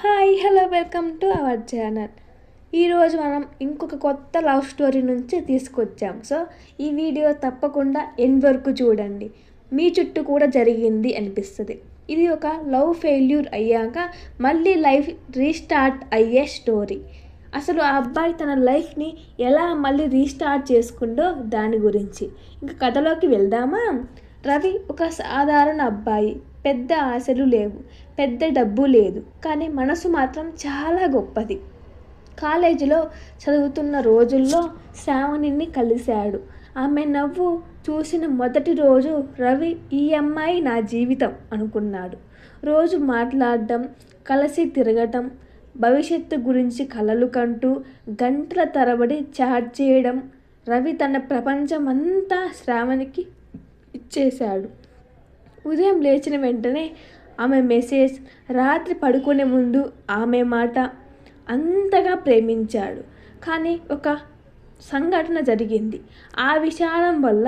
Hi hello welcome to our channel. ఈరోజు మనం ఇంకొక కొత్త లవ్ స్టోరీ నుంచి తీసుకొచ్చాం. సో ఈ వీడియో తప్పకుండా ఎండ్ వరకు చూడండి. మీ చుట్టూ కూడా జరిగింది అనిపిస్తుంది. ఇది ఒక లవ్ ఫెయిల్యూర్ అయ్యాక మళ్ళీ లైఫ్ రీస్టార్ట్ అయ్యే స్టోరీ. అసలు ఆ అబ్బాయి తన లైఫ్ని ఎలా మళ్ళీ రీస్టార్ట్ చేసుకుందో దాని గురించి. ఇంకా కథలోకి వెళ్దామా? రవి ఒక సాధారణ అబ్బాయి. పెద్ద ఆశలు లేవు, పెద్ద డబ్బు లేదు, కానీ మనసు మాత్రం చాలా గొప్పది. కాలేజీలో చదువుతున్న రోజుల్లో శ్రావణిని కలిశాడు. ఆమె నవ్వు చూసిన మొదటి రోజు రవి ఈ అమ్మాయి నా జీవితం అనుకున్నాడు. రోజు మాట్లాడడం, కలిసి తిరగటం, భవిష్యత్తు గురించి కలలు కంటూ గంటల తరబడి చాట్ చేయడం. రవి తన ప్రపంచం అంతా శ్రావణికి ఇచ్చేశాడు. ఉదయం లేచిన వెంటనే ఆమె మెసేజ్, రాత్రి పడుకునే ముందు ఆమె మాట, అంతగా ప్రేమించాడు. కానీ ఒక సంఘటన జరిగింది. ఆ విషాదం వల్ల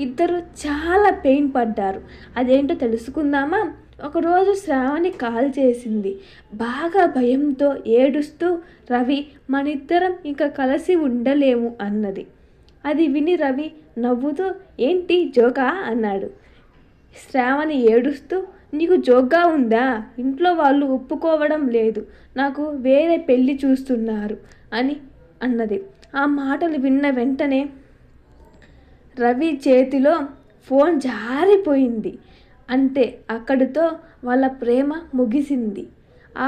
ఇద్దరు చాలా పెయిన్ పడ్డారు. అదేంటో తెలుసుకుందామా? ఒకరోజు శ్రావణి కాల్ చేసింది. బాగా భయంతో ఏడుస్తూ, రవి, మనిద్దరం ఇంకా కలిసి ఉండలేము అన్నది. అది విని రవి నవ్వుతూ, ఏంటి జోకా అన్నాడు. శ్రావణి ఏడుస్తూ, నీకు జోక్గా ఉందా? ఇంట్లో వాళ్ళు ఒప్పుకోవడం లేదు, నాకు వేరే పెళ్ళి చూస్తున్నారు అని అన్నది. ఆ మాటలు విన్న వెంటనే రవి చేతిలో ఫోన్ జారిపోయింది. అంతే, అక్కడితో వాళ్ళ ప్రేమ ముగిసింది.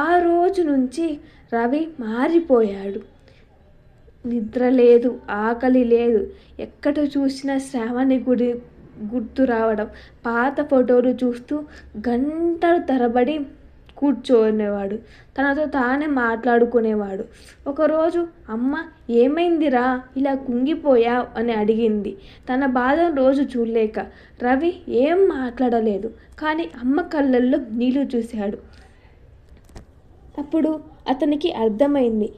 ఆ రోజు నుంచి రవి మారిపోయాడు. నిద్ర లేదు, ఆకలి లేదు, ఎక్కడ చూసినా శ్రావణి గుర్తు రావడం. పాత ఫోటోలు చూస్తూ గంటల తరబడి కూర్చోనేవాడు. తనతో తానే మాట్లాడుకునేవాడు. ఒకరోజు అమ్మ, ఏమైందిరా ఇలా కుంగిపోయావు అని అడిగింది. తన బాధను రోజు చూడలేక రవి ఏం మాట్లాడలేదు. కానీ అమ్మ కళ్ళల్లో నీళ్లు చూశాడు. అప్పుడు అతనికి అర్థమైంది.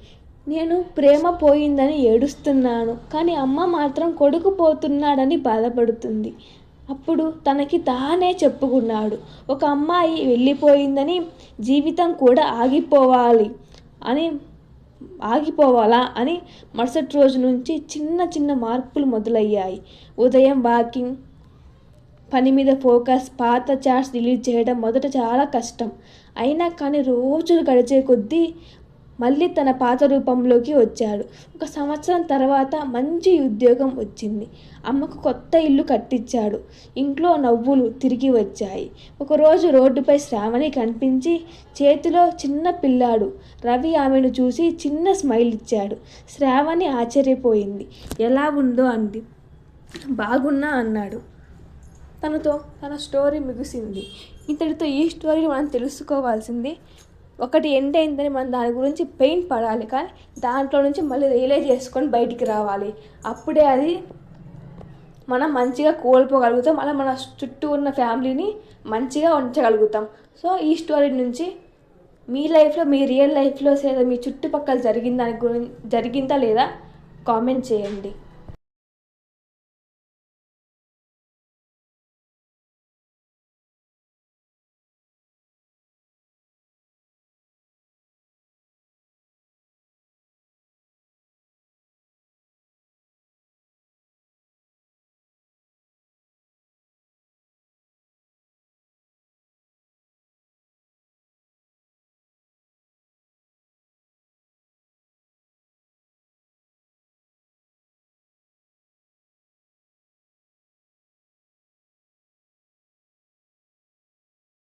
నేను ప్రేమ పోయిందని ఏడుస్తున్నాను, కానీ అమ్మ మాత్రం కొడుకు పోతున్నాడని బాధపడుతుంది. అప్పుడు తనకి తానే చెప్పుకున్నాడు, ఒక అమ్మాయి వెళ్ళిపోయిందని జీవితం కూడా ఆగిపోవాలా అని. మరుసటి రోజు నుంచి చిన్న చిన్న మార్పులు మొదలయ్యాయి. ఉదయం వాకింగ్, పని మీద ఫోకస్, పాత చాట్స్ డిలీట్ చేయడం మొదట చాలా కష్టం. అయినా కానీ రోజులు గడిచే కొద్దీ మళ్ళీ తన పాత రూపంలోకి వచ్చాడు. 1 సంవత్సరం తర్వాత మంచి ఉద్యోగం వచ్చింది. అమ్మకు కొత్త ఇల్లు కట్టించాడు. ఇంట్లో నవ్వులు తిరిగి వచ్చాయి. ఒకరోజు రోడ్డుపై శ్రావణి కనిపించి చేతిలో చిన్న పిల్లాడు. రవి ఆమెను చూసి చిన్న స్మైల్ ఇచ్చాడు. శ్రావణి ఆశ్చర్యపోయింది. ఎలా ఉందో అంది. బాగున్నా అన్నాడు. తనతో తన స్టోరీ ముగిసింది. ఇంతటితో ఈ స్టోరీని మనం తెలుసుకోవాల్సింది, ఒకటి ఎండ్ అయిందని మనం దాని గురించి పెయిన్ పడాలి, కానీ దాంట్లో నుంచి మళ్ళీ రియలైజ్ చేసుకొని బయటికి రావాలి. అప్పుడే అది మనం మంచిగా కోల్పోగలుగుతాం, అలా మన చుట్టూ ఉన్న ఫ్యామిలీని మంచిగా ఉంచగలుగుతాం. సో ఈ స్టోరీ నుంచి మీ లైఫ్లో, మీ రియల్ లైఫ్లో లేదా మీ చుట్టుపక్కల జరిగిందా లేదా కామెంట్ చేయండి.